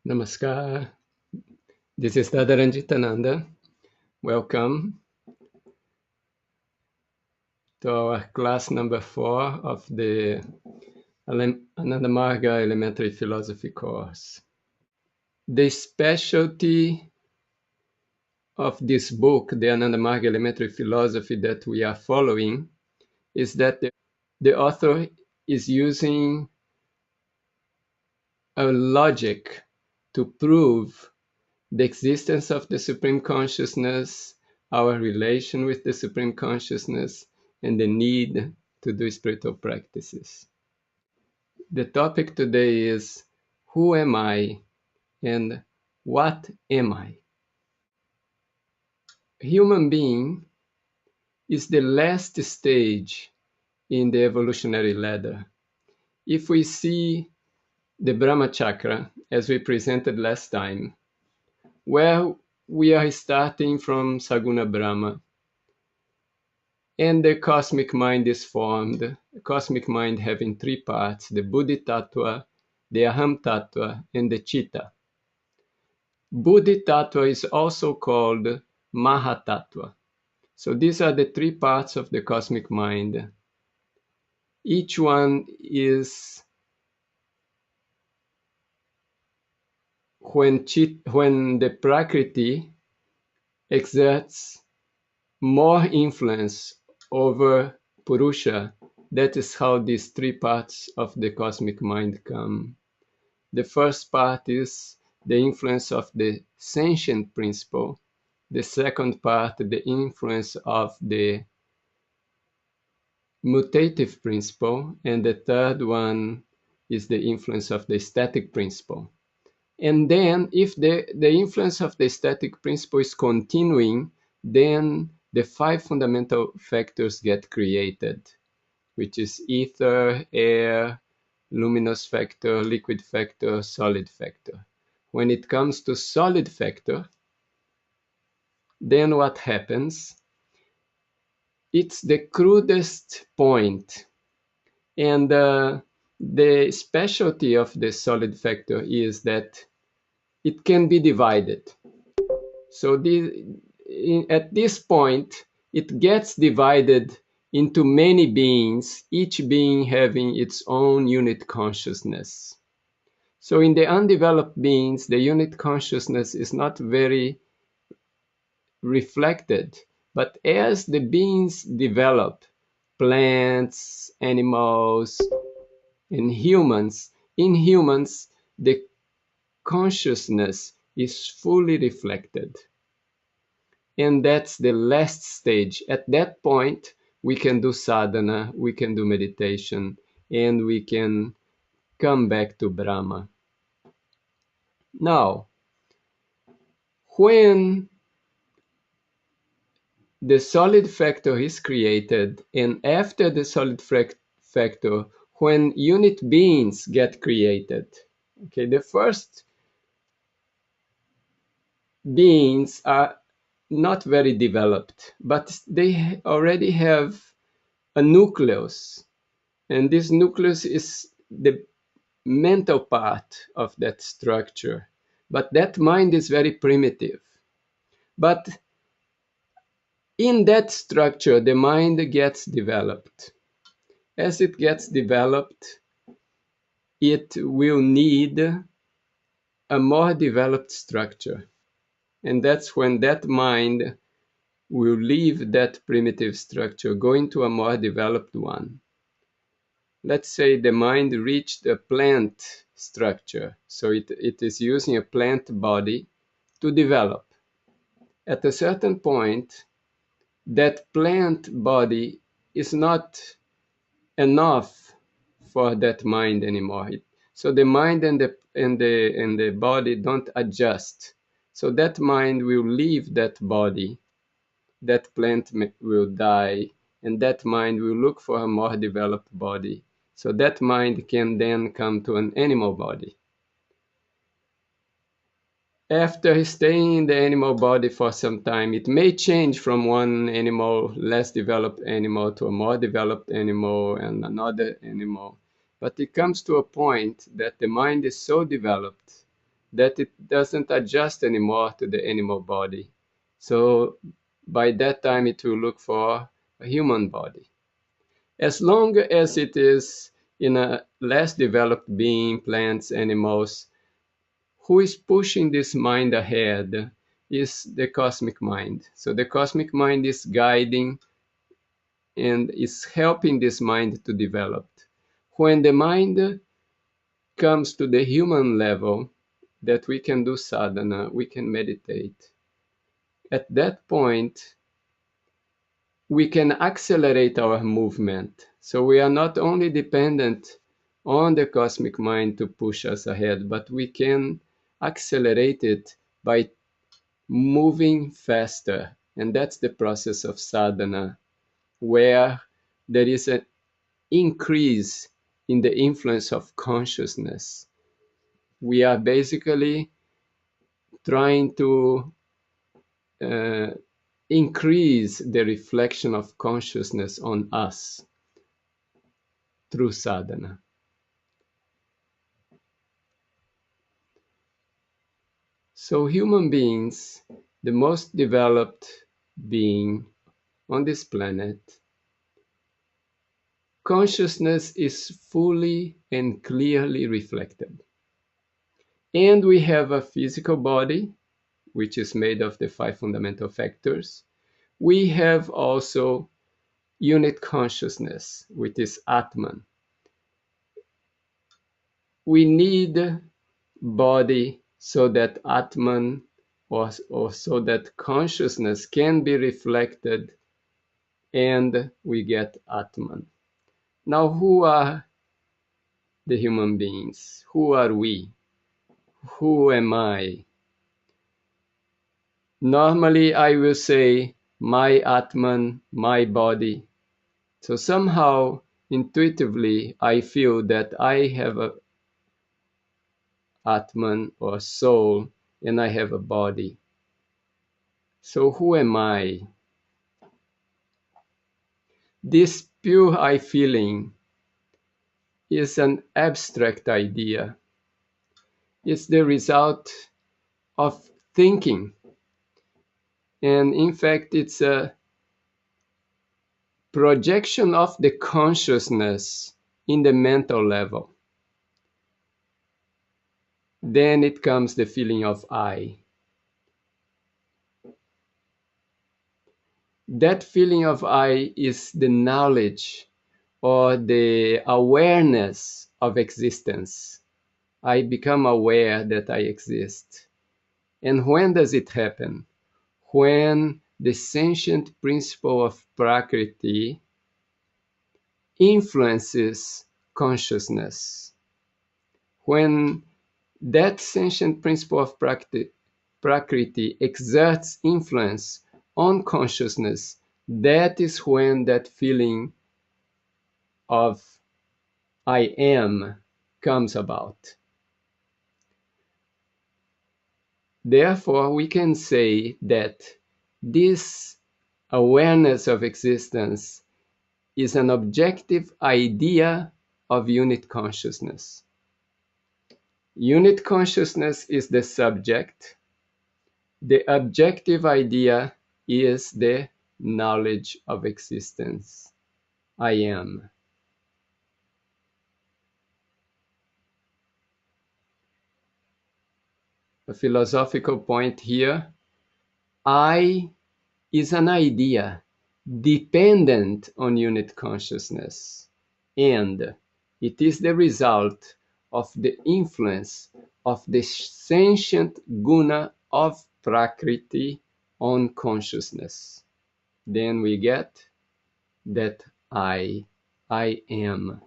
Namaskar. This is Dada Rainjitananda. Welcome to our class number 4 of the Anandamarga Elementary Philosophy course. The specialty of this book, the Anandamarga Elementary Philosophy that we are following, is that the author is using a logic to prove the existence of the Supreme Consciousness, our relation with the Supreme Consciousness, and the need to do spiritual practices. The topic today is, who am I and what am I? Human being is the last stage in the evolutionary ladder. If we see the Brahma Chakra, as we presented last time, where we are starting from Saguna Brahma, and the cosmic mind is formed, the cosmic mind having three parts, the Buddhi Tattva, the Aham Tattva, and the Chitta. Buddhi Tattva is also called Mahatattva. So these are the three parts of the cosmic mind. Each one is when the Prakriti exerts more influence over Purusha. That is how these three parts of the cosmic mind come. The first part is the influence of the sentient principle. The second part, the influence of the mutative principle. And the third one is the influence of the static principle. And then if the influence of the static principle is continuing, then the five fundamental factors get created, which is ether, air, luminous factor, liquid factor, solid factor. When it comes to solid factor, then what happens? It's the crudest point. And the specialty of the solid factor is that it can be divided. So at this point, it gets divided into many beings, each being having its own unit consciousness. So in the undeveloped beings, the unit consciousness is not very reflected. But as the beings develop, plants, animals, and humans, in humans, the consciousness is fully reflected. And that's the last stage. At that point, we can do sadhana, we can do meditation, and we can come back to Brahma. Now, when the solid factor is created, and after the solid factor, when unit beings get created, okay, the first beings are not very developed, but they already have a nucleus, and this nucleus is the mental part of that structure, but that mind is very primitive. But in that structure, the mind gets developed. As it gets developed, it will need a more developed structure. And that's when that mind will leave that primitive structure, go into a more developed one. Let's say the mind reached a plant structure. So it is using a plant body to develop. At a certain point, that plant body is not enough for that mind anymore. So the mind and the body don't adjust. So that mind will leave that body, that plant will die, and that mind will look for a more developed body. So that mind can then come to an animal body. After staying in the animal body for some time, it may change from one animal, less developed animal, to a more developed animal and another animal. But it comes to a point that the mind is so developed that it doesn't adjust anymore to the animal body. So by that time, it will look for a human body. As long as it is in a less developed being, plants, animals, who is pushing this mind ahead is the cosmic mind. So the cosmic mind is guiding and is helping this mind to develop. When the mind comes to the human level, that we can do sadhana, we can meditate. At that point, we can accelerate our movement. So we are not only dependent on the cosmic mind to push us ahead, but we can accelerate it by moving faster. And that's the process of sadhana, where there is an increase in the influence of consciousness. We are basically trying to uh, increase the reflection of consciousness on us through sadhana. So human beings, the most developed being on this planet, consciousness is fully and clearly reflected. And we have a physical body, which is made of the five fundamental factors. We have also unit consciousness, which is Atman. We need body so that Atman or so that consciousness can be reflected and we get Atman. Now, who are the human beings? Who are we? Who am I? Normally, I will say my Atman, my body. So somehow, intuitively, I feel that I have a Atman or soul and I have a body. So who am I? This pure I feeling is an abstract idea. It's the result of thinking. And in fact, it's a projection of the consciousness in the mental level. Then it comes the feeling of I. That feeling of I is the knowledge or the awareness of existence. I become aware that I exist. And when does it happen? When the sentient principle of Prakriti influences consciousness. When that sentient principle of Prakriti exerts influence on consciousness, that is when that feeling of I am comes about. Therefore, we can say that this awareness of existence is an objective idea of unit consciousness. Unit consciousness is the subject. The objective idea is the knowledge of existence. I am. A philosophical point here. I is an idea dependent on unit consciousness, and it is the result of the influence of the sentient guna of Prakriti on consciousness. Then we get that I am.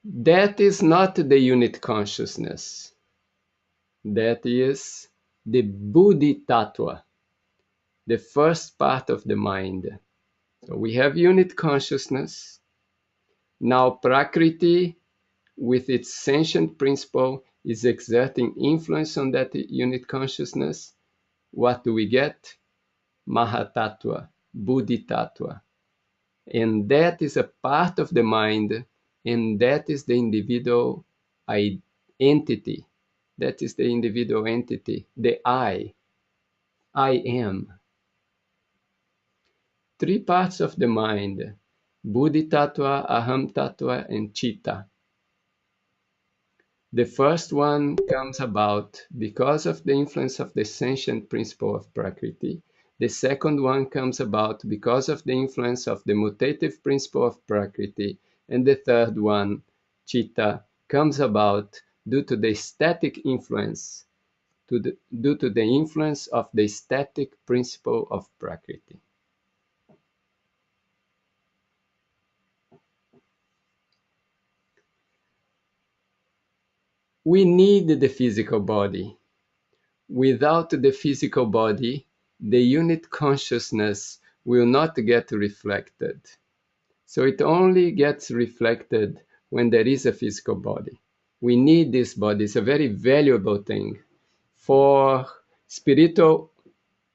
That is not the unit consciousness. That is the Buddhi Tattva, the first part of the mind. So we have unit consciousness. Now Prakriti, with its sentient principle, is exerting influence on that unit consciousness. What do we get? Mahatattva, Buddhi Tattva. And that is a part of the mind, and that is the individual entity. That is the individual entity, the I am. Three parts of the mind: Buddhi Tattva, Aham Tattva, and Chitta. The first one comes about because of the influence of the sentient principle of Prakriti. The second one comes about because of the influence of the mutative principle of Prakriti. And the third one, Chitta, comes about due to the static influence, due to the influence of the static principle of Prakriti. We need the physical body. Without the physical body, the unit consciousness will not get reflected. So it only gets reflected when there is a physical body. We need this body. It's a very valuable thing. For spiritual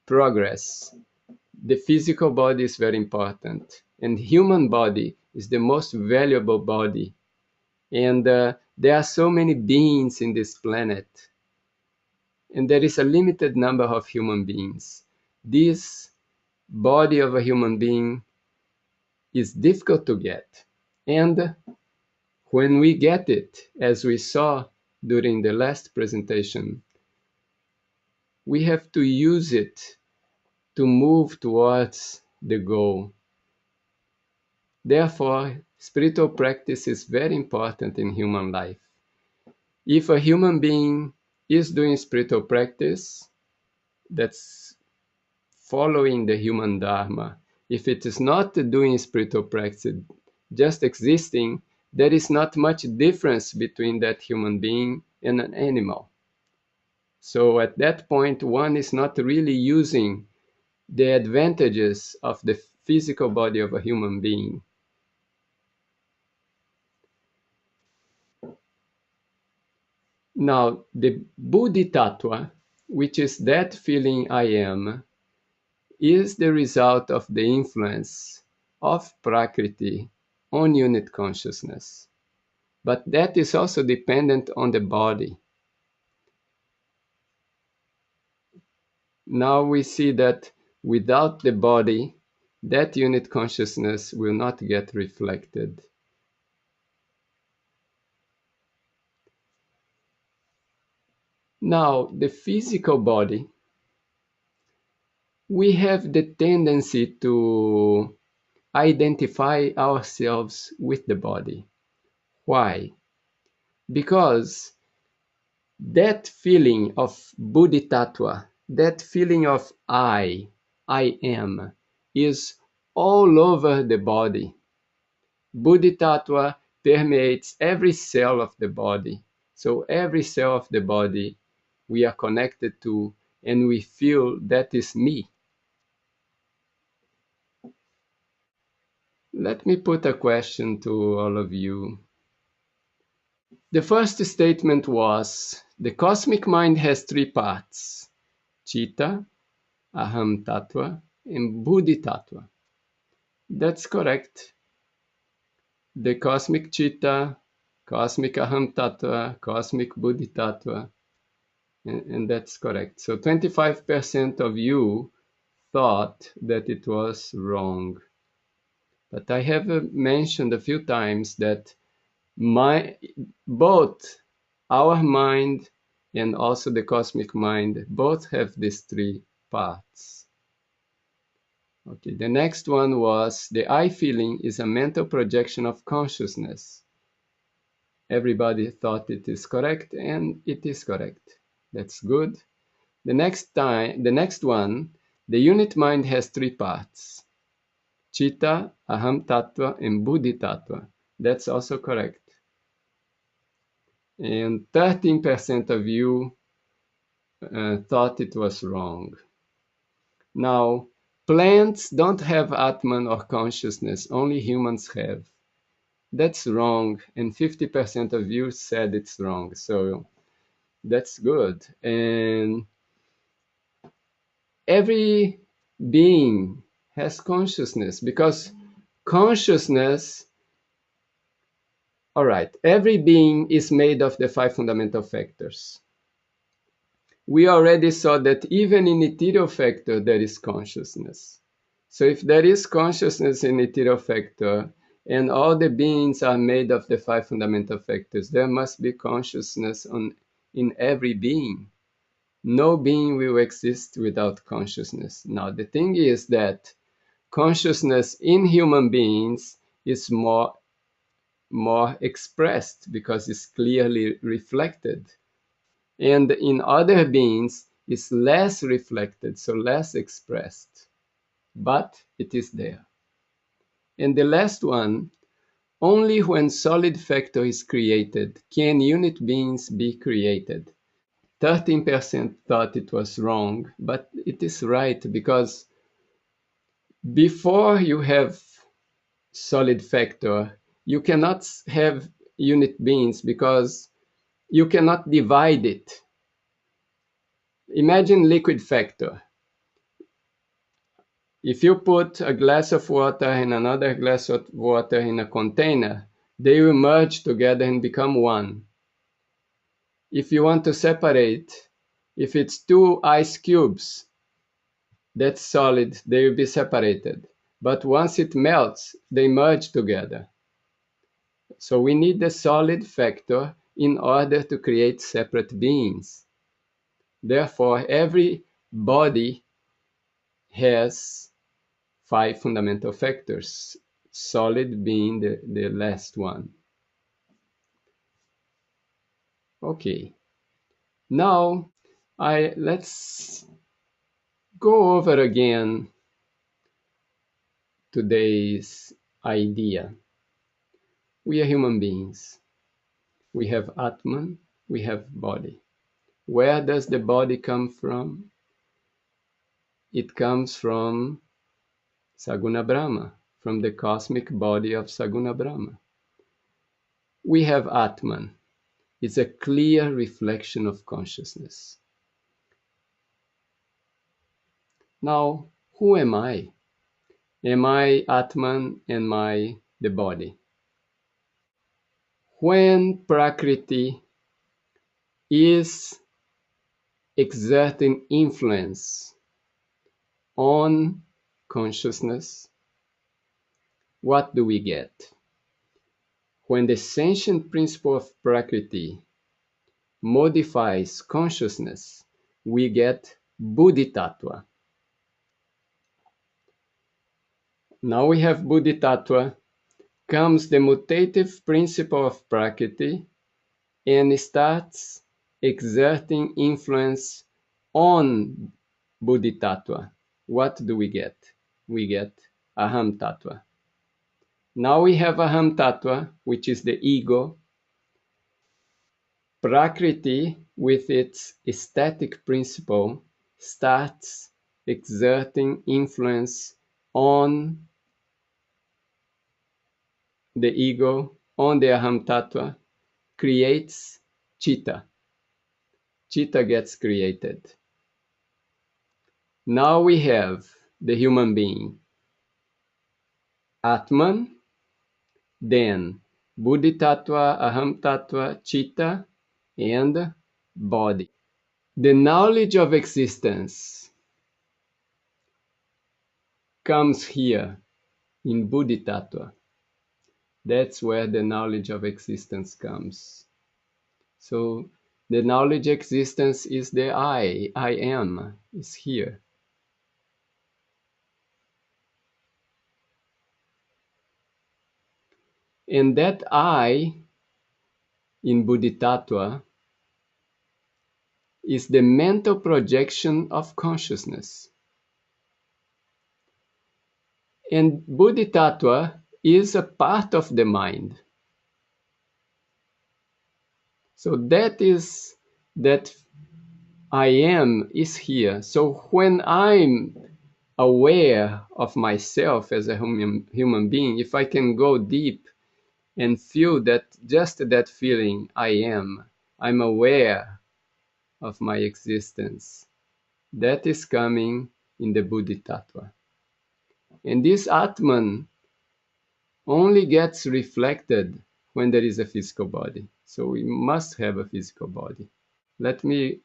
progress, the physical body is very important. And human body is the most valuable body. And there are so many beings in this planet, and there is a limited number of human beings. This body of a human being is difficult to get. And when we get it, as we saw during the last presentation, we have to use it to move towards the goal. Therefore, spiritual practice is very important in human life. If a human being is doing spiritual practice, that's following the human dharma. If it is not doing spiritual practice, just existing, there is not much difference between that human being and an animal. So at that point, one is not really using the advantages of the physical body of a human being. Now, the Buddhi Tattva, which is that feeling I am, is the result of the influence of Prakriti on unit consciousness. But that is also dependent on the body. Now we see that without the body, that unit consciousness will not get reflected. Now, the physical body, we have the tendency to identify ourselves with the body. Why? Because that feeling of Bodhisattva, that feeling of I am, is all over the body. Bodhisattva permeates every cell of the body. So every cell of the body we are connected to, and we feel that is me. Let me put a question to all of you. The first statement was, the cosmic mind has three parts: Chitta, Aham Tattva, and Buddhi Tattva. That's correct. The cosmic Chitta, cosmic Aham Tattva, cosmic Buddhi Tattva, and that's correct. So 25% of you thought that it was wrong. But I have mentioned a few times that both our mind and also the cosmic mind both have these three parts. Okay, the next one was, the I feeling is a mental projection of consciousness. Everybody thought it is correct, and it is correct. That's good. The next one, the unit mind has three parts: Chitta, Aham Tattva, and Buddhi Tattva. That's also correct. And 13% of you thought it was wrong. Now, plants don't have Atman or consciousness, only humans have. That's wrong, and 50% of you said it's wrong, so that's good. And every being has consciousness, because Consciousness, all right, every being is made of the five fundamental factors. We already saw that even in ethereal factor there is consciousness. So if there is consciousness in ethereal factor and all the beings are made of the five fundamental factors, there must be consciousness in every being. No being will exist without consciousness. Now the thing is that consciousness in human beings is more expressed because it's clearly reflected, and in other beings is less reflected, so less expressed, but it is there. And the last one, only when solid factor is created can unit beings be created. 13% thought it was wrong, but it is right, because before you have solid factor, you cannot have unit beings because you cannot divide it. Imagine liquid factor. If you put a glass of water and another glass of water in a container, they will merge together and become one. If you want to separate, if it's two ice cubes, that's solid, they will be separated. But once it melts, they merge together. So we need the solid factor in order to create separate beings. Therefore, every body has five fundamental factors, solid being the last one. Okay, now let's go over again today's idea. We are human beings. We have Atman, we have body. Where does the body come from? It comes from Saguna Brahma, from the cosmic body of Saguna Brahma. We have Atman. It's a clear reflection of consciousness. Now, who am I? Am I Atman? Am I the body? When Prakriti is exerting influence on consciousness, what do we get? When the sentient principle of Prakriti modifies consciousness, we get Buddhitattva. Now we have Buddhitattva, comes the mutative principle of Prakriti and starts exerting influence on Buddhitattva. What do we get? We get Aham Tattva. Now we have Aham Tattva, which is the ego. Prakriti, with its static principle, starts exerting influence on the ego, on the Aham Tattva, creates Chitta. Chitta gets created. Now we have the human being. Atman, then Buddhitattva, Aham Tattva, Chitta, and body. The knowledge of existence comes here in Buddhitattva. That's where the knowledge of existence comes. So the knowledge existence is the I am, is here. And that I in Buddhitattva is the mental projection of consciousness. And Buddhitattva is a part of the mind. So that I am is here. So when I'm aware of myself as a human being, if I can go deep and feel that, just that feeling, I'm aware of my existence. That is coming in the Buddhitattva. And this Atman only gets reflected when there is a physical body. So we must have a physical body. Let me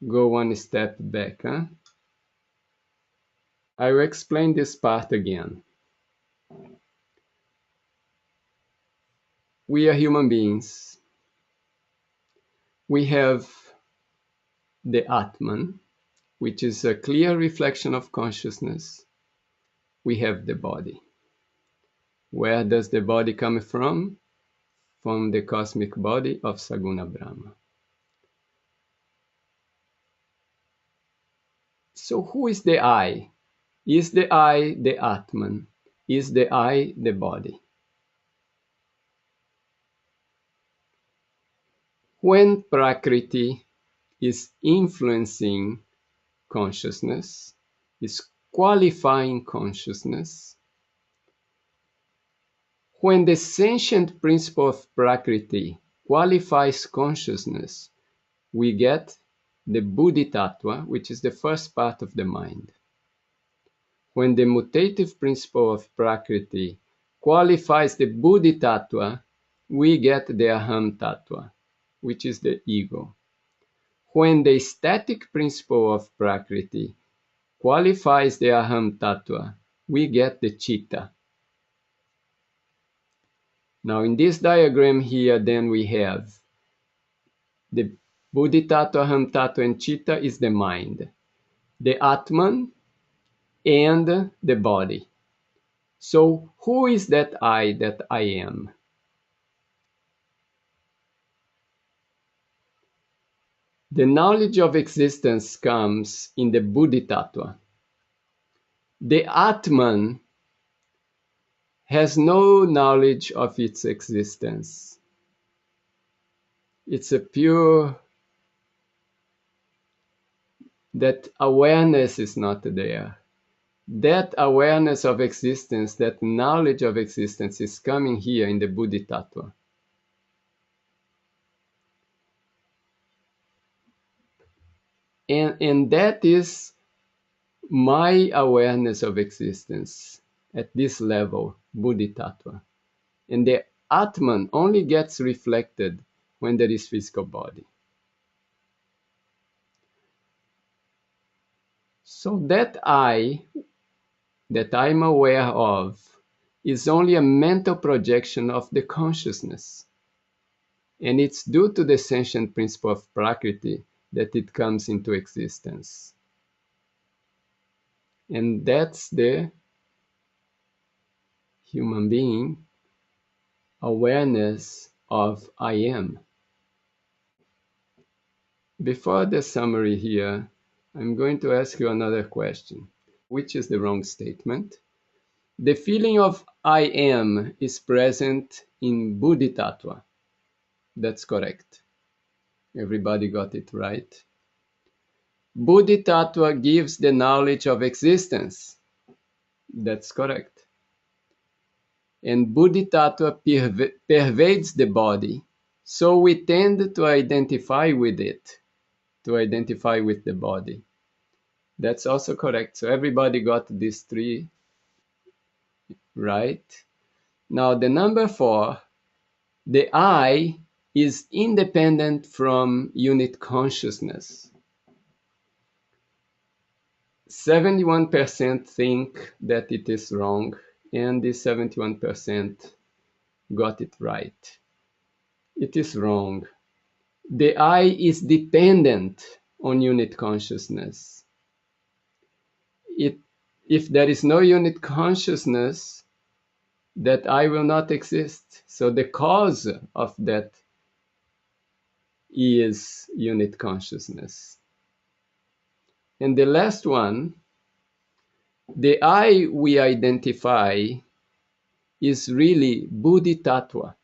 go one step back. I will explain this part again. We are human beings. We have the Atman, which is a clear reflection of consciousness. We have the body. Where does the body come from? From the cosmic body of Saguna Brahma. So who is the I? Is the I the Atman? Is the I the body? When Prakriti is influencing consciousness, is qualifying consciousness, when the sentient principle of Prakriti qualifies consciousness, we get the Buddhi Tattva, which is the first part of the mind. When the mutative principle of Prakriti qualifies the Buddhi Tattva, we get the Aham Tattva, which is the ego. When the static principle of Prakriti qualifies the Aham Tattva, we get the Chitta. Now in this diagram here, then we have the Buddhi Tattva, Aham Tattva, and Chitta is the mind, the Atman, and the body. So who is that I am? The knowledge of existence comes in the Buddhi Tattva. The Atman has no knowledge of its existence. It's a pure, that awareness is not there. That awareness of existence, that knowledge of existence is coming here in the Buddhi Tattva. And that is my awareness of existence at this level, Buddhi Tattva. And the Atman only gets reflected when there is physical body. So that I'm aware of is only a mental projection of the consciousness. And it's due to the sentient principle of Prakriti that it comes into existence. And that's the human being awareness of I am. Before the summary here, I'm going to ask you another question, which is the wrong statement. The feeling of I am is present in Buddhi Tattva. That's correct. Everybody got it right. Buddhi Tattva gives the knowledge of existence. That's correct. And Buddhi Tattva pervades the body. So we tend to identify with it, to identify with the body. That's also correct. So everybody got these three right. Now the number 4, the I is independent from unit consciousness. 71% think that it is wrong, and the 71% got it right. It is wrong. The I is dependent on unit consciousness. If there is no unit consciousness, that I will not exist. So the cause of that is unit consciousness. And the last one, the I we identify is really Buddhi Tattva,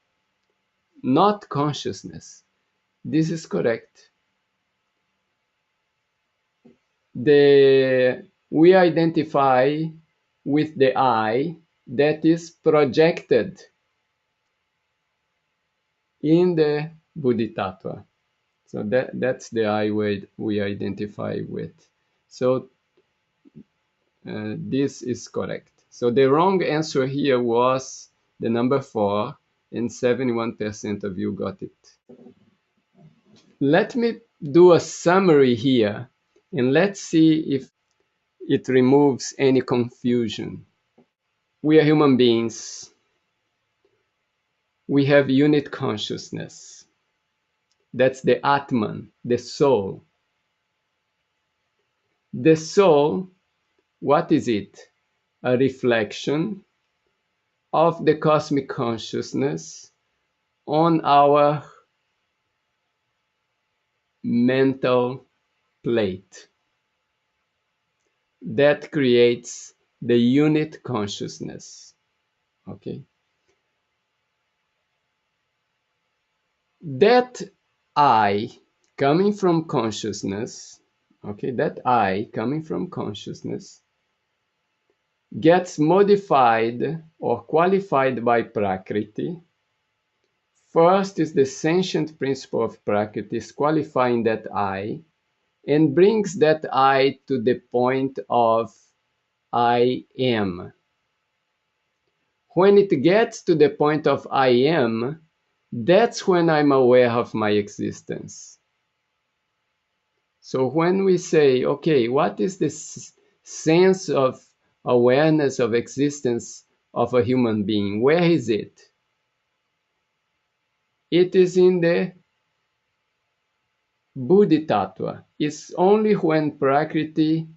not consciousness. This is correct. We identify with the I that is projected in the Buddhi Tattva. So that's the I we identify with. So this is correct. So the wrong answer here was the number 4, and 71% of you got it. Let me do a summary here, and let's see if it removes any confusion. We are human beings. We have unit consciousness. That's the Atman, the soul. The soul, what is it? A reflection of the cosmic consciousness on our mental plate. That creates the unit consciousness. Okay. That I coming from consciousness, okay, that I coming from consciousness gets modified or qualified by Prakriti. First is the sentient principle of Prakriti qualifying that I and brings that I to the point of I am. When it gets to the point of I am, that's when I'm aware of my existence. So when we say, okay, what is this sense of awareness of existence of a human being? Where is it? It is in the Buddhi Tattva. It's only when Prakriti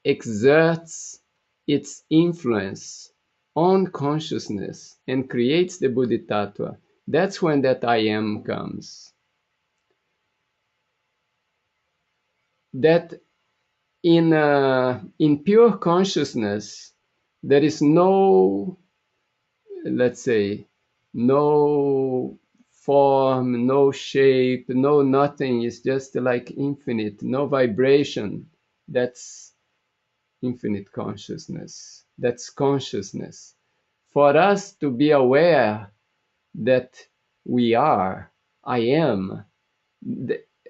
exerts its influence on consciousness and creates the Buddhi Tattva. That's when that I am comes. That in pure consciousness, there is no, let's say, no form, no shape, no nothing. It's just like infinite, no vibration. That's infinite consciousness. That's consciousness. For us to be aware that we are, I am,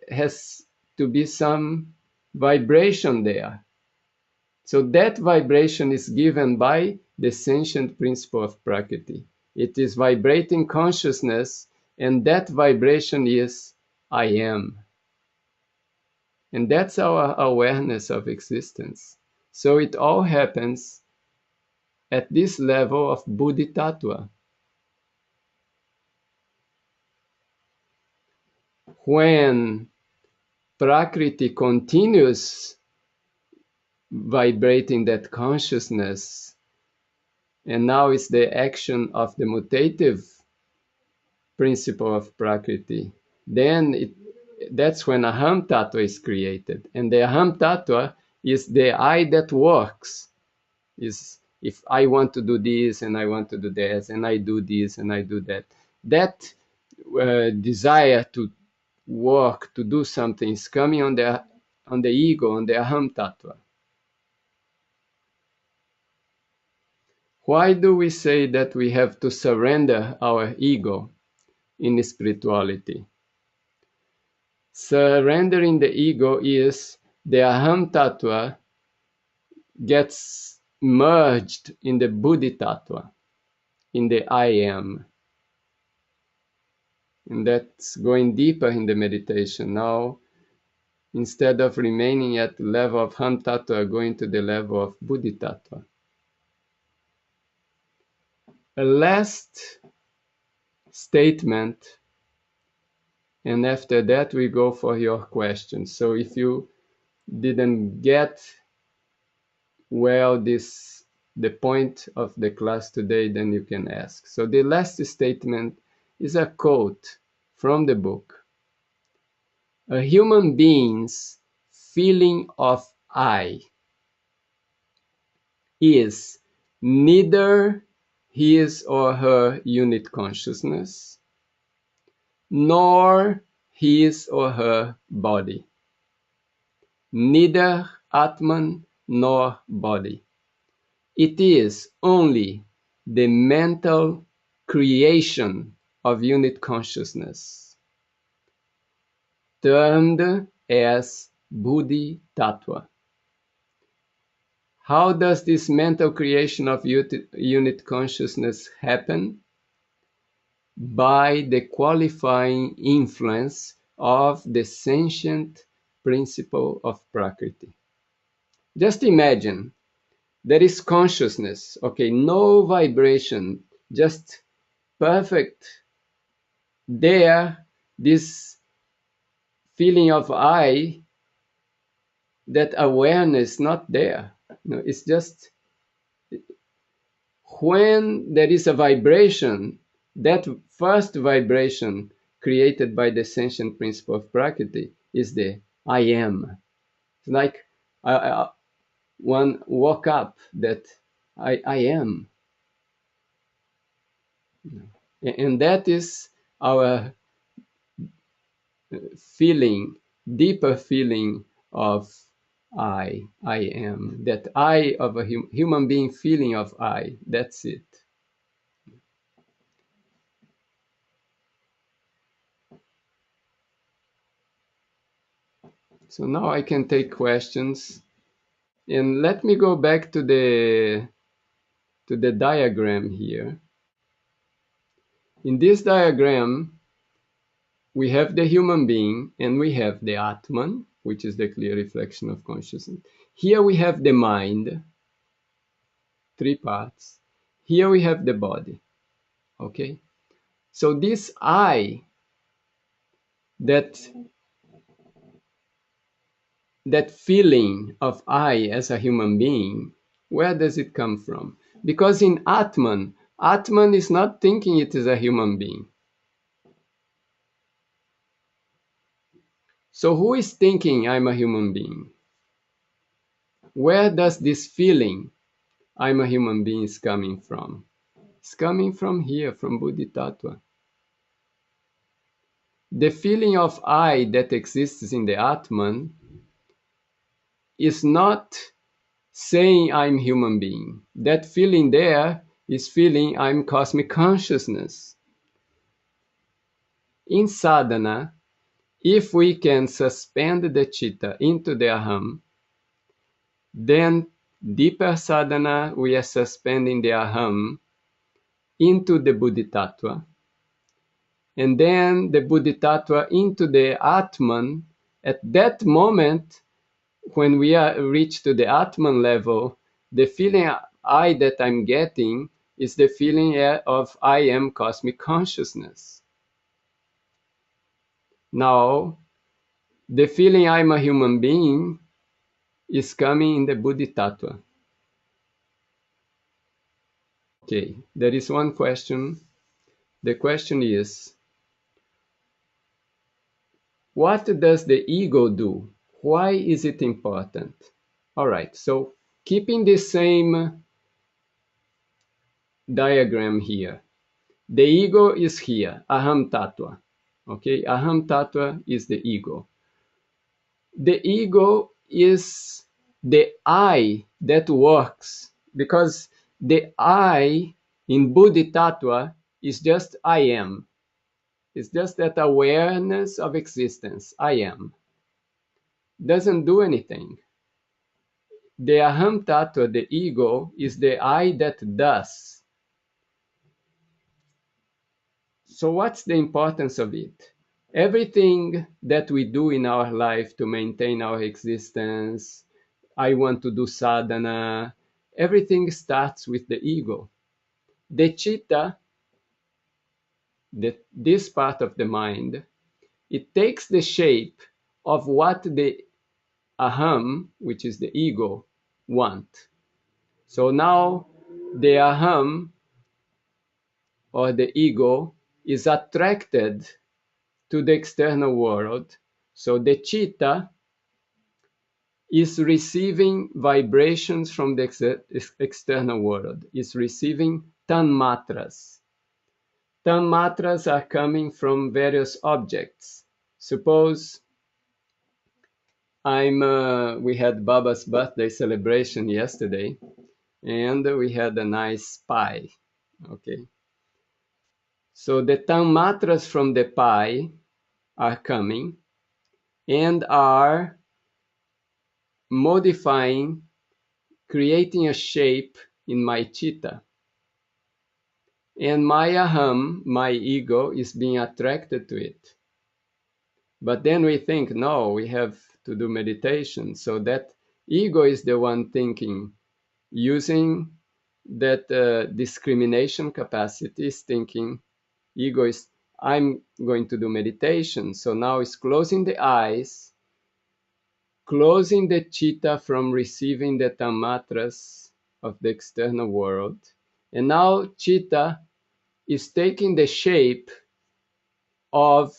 has to be some vibration there. So that vibration is given by the sentient principle of Prakriti. It is vibrating consciousness, and that vibration is I am. And that's our awareness of existence. So it all happens at this level of Buddhi Tattva. When Prakriti continues vibrating that consciousness, and now it's the action of the mutative principle of Prakriti, then that's when Aham Tattva is created. And the Aham Tattva is the I that works. Is if I want to do this and I want to do that, and I do this and I do that. That desire to work, to do something is coming on the ego, on the Aham Tattva. Why do we say that we have to surrender our ego in spirituality? Surrendering the ego is the Aham Tattva gets merged in the Buddhi Tattva, in the I am. And that's going deeper in the meditation. Now, instead of remaining at the level of Aham Tattva, going to the level of Buddhi Tattva. A last statement, and after that we go for your questions. So if you didn't get the point of the class today, then you can ask. So the last statement is a quote from the book. A human being's feeling of I is neither his or her unit consciousness, nor his or her body. Neither Atman nor body. It is only the mental creation of unit consciousness, termed as Buddhi Tattva. How does this mental creation of unit consciousness happen? By the qualifying influence of the sentient principle of Prakriti. Just imagine there is consciousness, okay, no vibration, just perfect there, this feeling of I, that awareness not there. No, it's just when there is a vibration, that first vibration created by the sentient principle of Prakriti is the I am. It's like one woke up that I am. And that is our feeling, deeper feeling of I am. That I of a human being feeling of I, that's it. So now I can take questions. And let me go back to the diagram here. In this diagram, we have the human being and we have the Atman, which is the clear reflection of consciousness. Here we have the mind, three parts. Here we have the body. Okay? So this I, that feeling of I as a human being, where does it come from? Because in Atman, Atman is not thinking it is a human being. So who is thinking I'm a human being? Where does this feeling I'm a human being is coming from? It's coming from here, from Bodhisattva. The feeling of I that exists in the Atman is not saying I'm human being. That feeling there is feeling I'm cosmic consciousness. In sadhana, if we can suspend the chitta into the aham, then deeper sadhana we are suspending the aham into the Bodhisattva, and then the Bodhisattva into the Atman. At that moment, when we are reached to the Atman level, the feeling I that I'm getting is the feeling of I am cosmic consciousness. Now, the feeling I'm a human being is coming in the Bodhisattva. Okay, there is one question. The question is, what does the ego do? Why is it important? All right, so keeping the same diagram here. The ego is here, aham tattva. Okay, aham tattva is the ego. The ego is the I that works, because the I in Bodhisattva is just I am. It's just that awareness of existence, I am. Doesn't do anything. The aham tattva, the ego, is the I that does. So what's the importance of it? Everything that we do in our life to maintain our existence, I want to do sadhana, everything starts with the ego. The chitta, this part of the mind, it takes the shape of what the aham, which is the ego, want. So now the aham, or the ego, is attracted to the external world. So the chitta is receiving vibrations from the external world, is receiving tanmatras. Tanmatras are coming from various objects. Suppose we had Baba's birthday celebration yesterday, and we had a nice pie. Okay. So the tanmatras from the pie are coming and are modifying creating a shape in my chitta. And my aham, my ego, is being attracted to it. But then we think, no, we have to do meditation. So that ego is the one thinking, using that discrimination capacity is thinking, ego is, I'm going to do meditation. So now it's closing the eyes, closing the chitta from receiving the tamatras of the external world. And now chitta is taking the shape of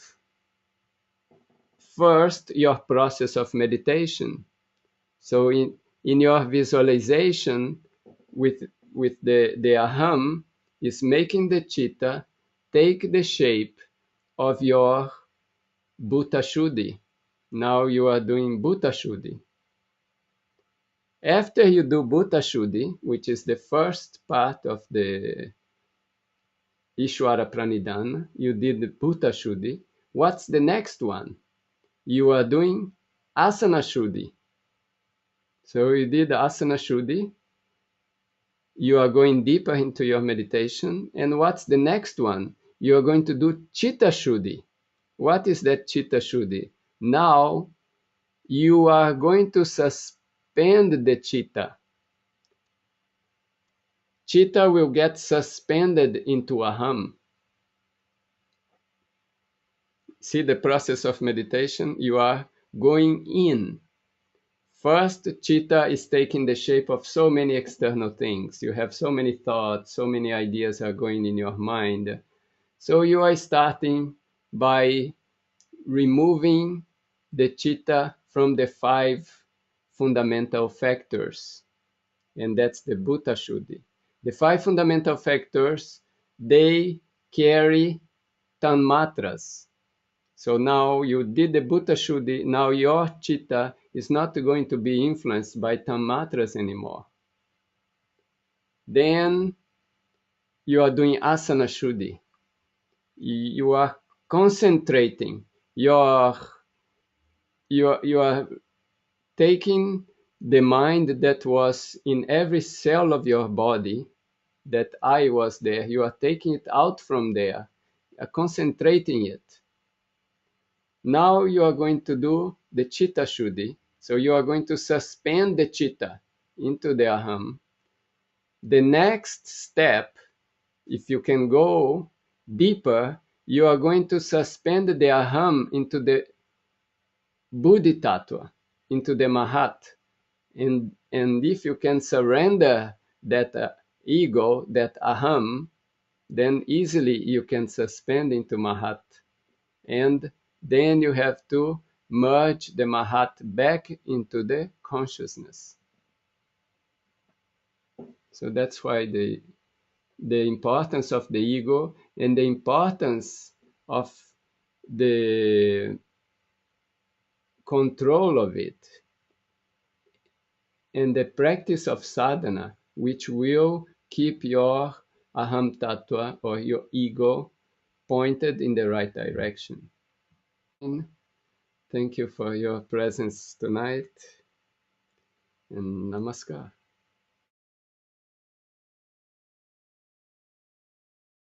first your process of meditation. So in your visualization with the aham is making the chitta take the shape of your bhuta shuddhi. Now you are doing bhuta shuddhi. After you do bhuta shuddhi, which is the first part of the Ishvara Pranidhana, you did the bhuta shuddhi. What's the next one? You are doing asana shuddhi. So you did asana shuddhi. You are going deeper into your meditation. And what's the next one? You are going to do chitta shuddhi. What is that chitta shuddhi? Now you are going to suspend the chitta. Chitta will get suspended into aham. See the process of meditation? You are going in. First, chitta is taking the shape of so many external things. You have so many thoughts, so many ideas are going in your mind. So you are starting by removing the chitta from the 5 fundamental factors. And that's the bhuta shuddhi. The 5 fundamental factors, they carry tanmatras. So now you did the bhuta shuddhi, now your chitta is not going to be influenced by tanmatras anymore. Then you are doing asana shuddhi. You are concentrating. You are taking the mind that was in every cell of your body, that I was there. You are taking it out from there, concentrating it. Now you are going to do the chitta shuddhi. So you are going to suspend the chitta into the aham. The next step, if you can go deeper, you are going to suspend the aham into the buddhi tattva, into the mahat. And if you can surrender that ego, that aham, then easily you can suspend into mahat. And then you have to merge the mahat back into the consciousness. So that's why the importance of the ego and the importance of the control of it and the practice of sadhana, which will keep your aham tattva or your ego pointed in the right direction. And thank you for your presence tonight, and namaskar.